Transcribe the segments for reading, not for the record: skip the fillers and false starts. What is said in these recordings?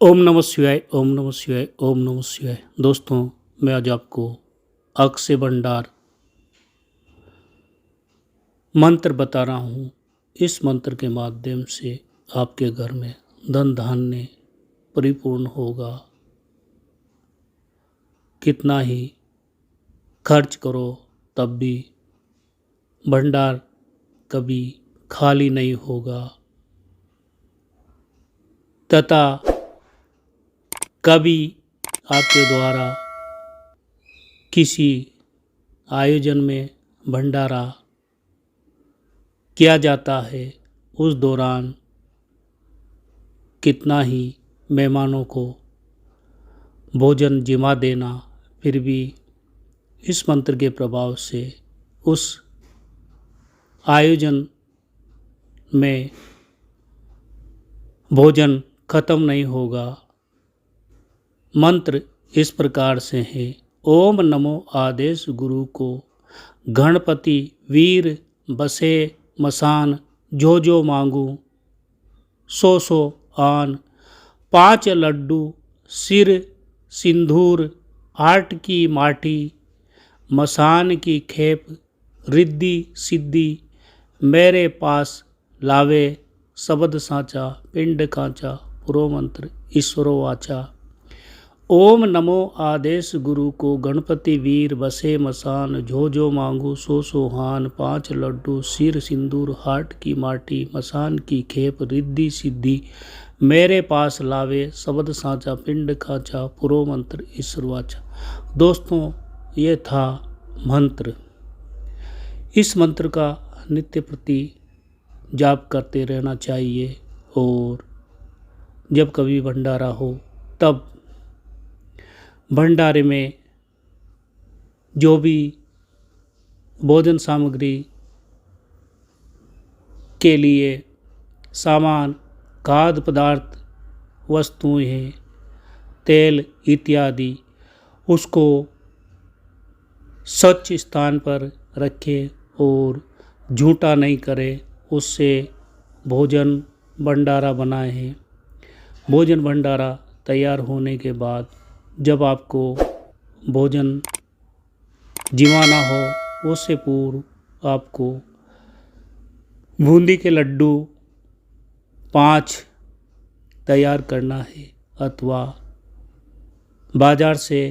ओम नमः शिवाय, ओम नमः शिवाय, ओम नमः शिवाय। दोस्तों, मैं आज आपको अक्षय भंडार मंत्र बता रहा हूँ। इस मंत्र के माध्यम से आपके घर में धन धान्य परिपूर्ण होगा। कितना ही खर्च करो तब भी भंडार कभी खाली नहीं होगा तथा कभी आपके द्वारा किसी आयोजन में भंडारा किया जाता है, उस दौरान कितना ही मेहमानों को भोजन जिमा देना, फिर भी इस मंत्र के प्रभाव से उस आयोजन में भोजन खत्म नहीं होगा। मंत्र इस प्रकार से है। ओम नमो आदेश गुरु को, गणपति वीर बसे मसान, जो जो मांगू सो सो आन। 5 लड्डू सिर सिंदूर, 8 की माटी मसान की खेप, रिद्धि सिद्धि मेरे पास लावे। शब्द साचा पिंड कांचा, पुरो मंत्र ईश्वरो वाचा। ओम नमो आदेश गुरु को, गणपति वीर बसे मसान, जो जो मांगू सो सो हान। 5 लड्डू सिर सिंदूर, हाट की माटी मसान की खेप, रिद्धि सिद्धि मेरे पास लावे। शब्द साचा पिंड खाचा, पुरो मंत्र ईश्वर वाचा। दोस्तों, ये था मंत्र। इस मंत्र का नित्य प्रति जाप करते रहना चाहिए और जब कभी भंडारा हो तब भंडारे में जो भी भोजन सामग्री के लिए सामान, खाद्य पदार्थ, वस्तुएं हैं, तेल इत्यादि, उसको स्वच्छ स्थान पर रखें और झूठा नहीं करें। उससे भोजन भंडारा बनाए हैं। भोजन भंडारा तैयार होने के बाद जब आपको भोजन जिमाना हो, उससे पूर्व आपको बूंदी के लड्डू 5 तैयार करना है अथवा बाजार से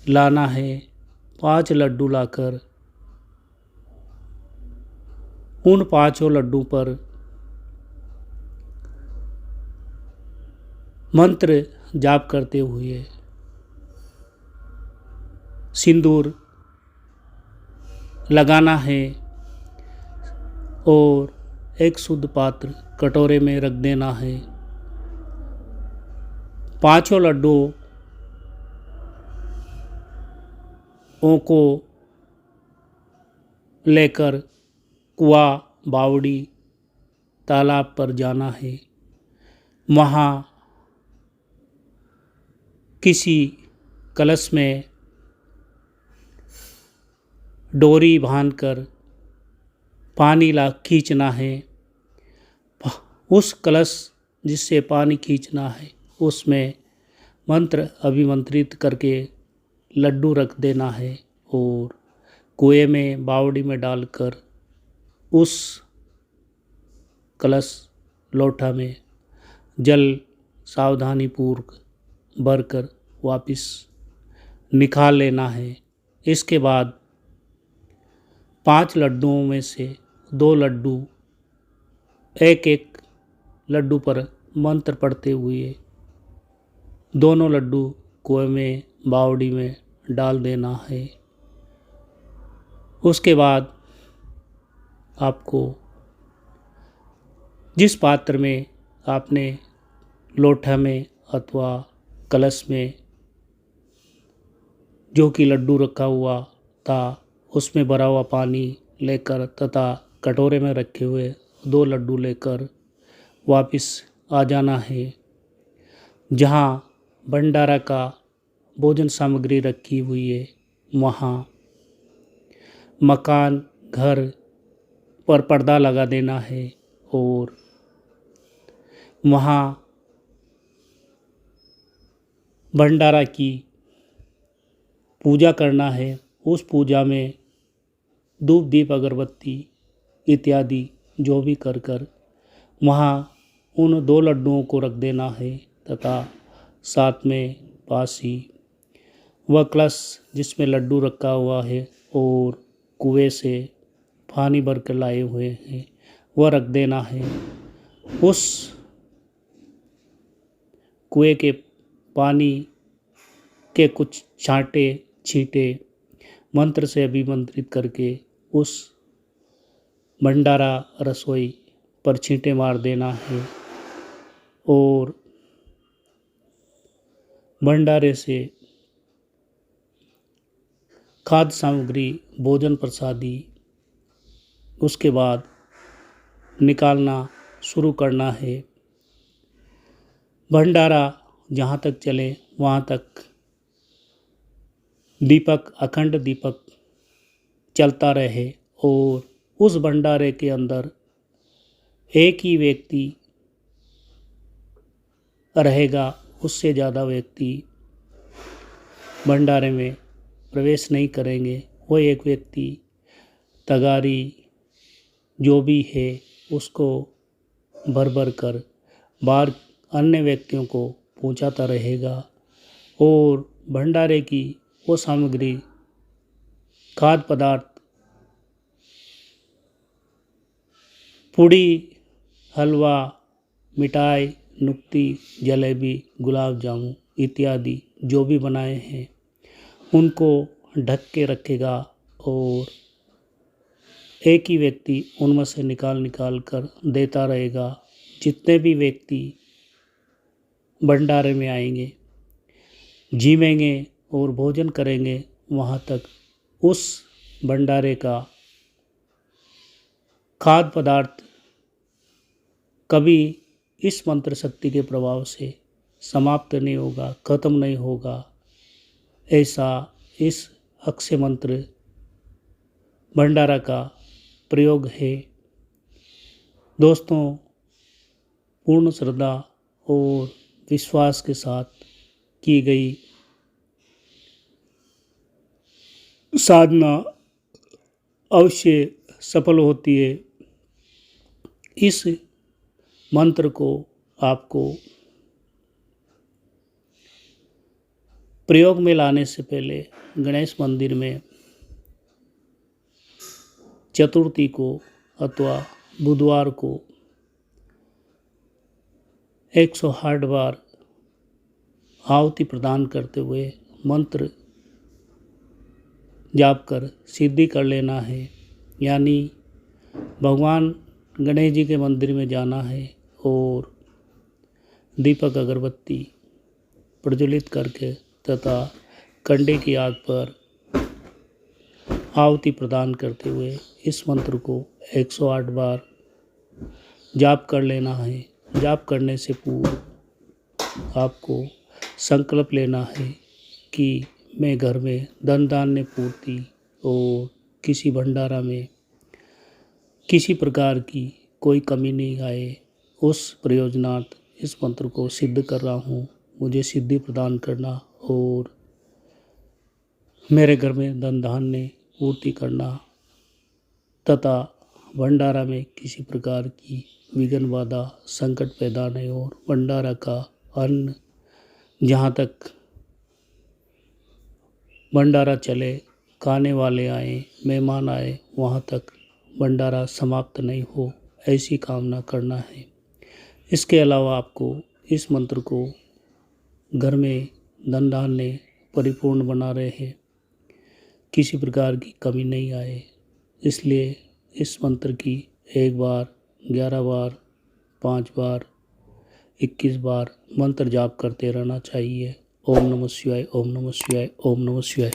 लाना है। 5 लड्डू लाकर उन 5 लड्डू पर मंत्र जाप करते हुए सिंदूर लगाना है और एक शुद्ध पात्र कटोरे में रख देना है। 5 लड्डुओं को लेकर कुआं, बावड़ी, तालाब पर जाना है। वहाँ किसी कलश में डोरी बांधकर पानी खींचना है। उस कलश जिससे पानी खींचना है उसमें मंत्र अभिमंत्रित करके लड्डू रख देना है और कुएं में, बावड़ी में डालकर उस कलश लोटा में जल सावधानीपूर्वक भरकर वापस निकाल लेना है। इसके बाद 5 लड्डुओं में से 2 लड्डू एक एक लड्डू पर मंत्र पढ़ते हुए दोनों लड्डू कुएं में, बावड़ी में डाल देना है। उसके बाद आपको जिस पात्र में आपने लोटा में अथवा कलश में जो कि लड्डू रखा हुआ था उसमें भरा हुआ पानी लेकर तथा कटोरे में रखे हुए 2 लड्डू लेकर वापस आ जाना है। जहाँ भंडारा का भोजन सामग्री रखी हुई है वहाँ मकान, घर पर पर्दा लगा देना है और वहाँ भंडारा की पूजा करना है। उस पूजा में धूप दीप अगरबत्ती इत्यादि जो भी कर कर वहाँ उन 2 लड्डुओं को रख देना है तथा साथ में पास ही वह कलश जिसमें लड्डू रखा हुआ है और कुएं से पानी भर कर लाए हुए हैं वह रख देना है। उस कुएं के पानी के कुछ छींटे मंत्र से अभिमंत्रित करके उस भंडारा रसोई पर छींटे मार देना है और भंडारे से खाद्य सामग्री भोजन प्रसादी उसके बाद निकालना शुरू करना है। भंडारा जहाँ तक चले वहाँ तक दीपक अखंड दीपक चलता रहे और उस भंडारे के अंदर एक ही व्यक्ति रहेगा, उससे ज़्यादा व्यक्ति भंडारे में प्रवेश नहीं करेंगे। वो एक व्यक्ति तगारी जो भी है उसको भर भर कर बाहर अन्य व्यक्तियों को पहुंचाता रहेगा और भंडारे की वो सामग्री खाद्य पदार्थ पूड़ी हलवा मिठाई नुक्ती जलेबी गुलाब जामुन इत्यादि जो भी बनाए हैं उनको ढक के रखेगा और एक ही व्यक्ति उनमें से निकाल कर देता रहेगा। जितने भी व्यक्ति भंडारे में आएंगे जीवेंगे और भोजन करेंगे वहाँ तक उस भंडारे का खाद्य पदार्थ कभी इस मंत्र शक्ति के प्रभाव से समाप्त नहीं होगा, खत्म नहीं होगा। ऐसा इस अक्षय मंत्र भंडारा का प्रयोग है। दोस्तों, पूर्ण श्रद्धा और विश्वास के साथ की गई साधना अवश्य सफल होती है। इस मंत्र को आपको प्रयोग में लाने से पहले गणेश मंदिर में चतुर्थी को अथवा बुधवार को 108 बार आहुति प्रदान करते हुए मंत्र जाप कर सिद्धि कर लेना है। यानी भगवान गणेश जी के मंदिर में जाना है और दीपक अगरबत्ती प्रज्वलित करके तथा कंडे की आग पर आहुति प्रदान करते हुए इस मंत्र को 108 बार जाप कर लेना है। जाप करने से पूर्व आपको संकल्प लेना है कि मैं घर में धन धान्य पूर्ति और किसी भंडारा में किसी प्रकार की कोई कमी नहीं आए, उस प्रयोजनार्थ इस मंत्र को सिद्ध कर रहा हूँ। मुझे सिद्धि प्रदान करना और मेरे घर में धन धान्य पूर्ति करना तथा भंडारा में किसी प्रकार की विघ्न बाधा संकट पैदा नहीं हो। भंडारा का अन्न जहाँ तक भंडारा चले, खाने वाले आए, मेहमान आए, वहाँ तक भंडारा समाप्त नहीं हो, ऐसी कामना करना है। इसके अलावा आपको इस मंत्र को घर में धन धान्य परिपूर्ण बना रहे, किसी प्रकार की कमी नहीं आए, इसलिए इस मंत्र की 1 बार 11 बार 5 बार 21 बार मंत्र जाप करते रहना चाहिए। ओम नमः शिवाय, ओम नमः शिवाय, ओम नमः शिवाय।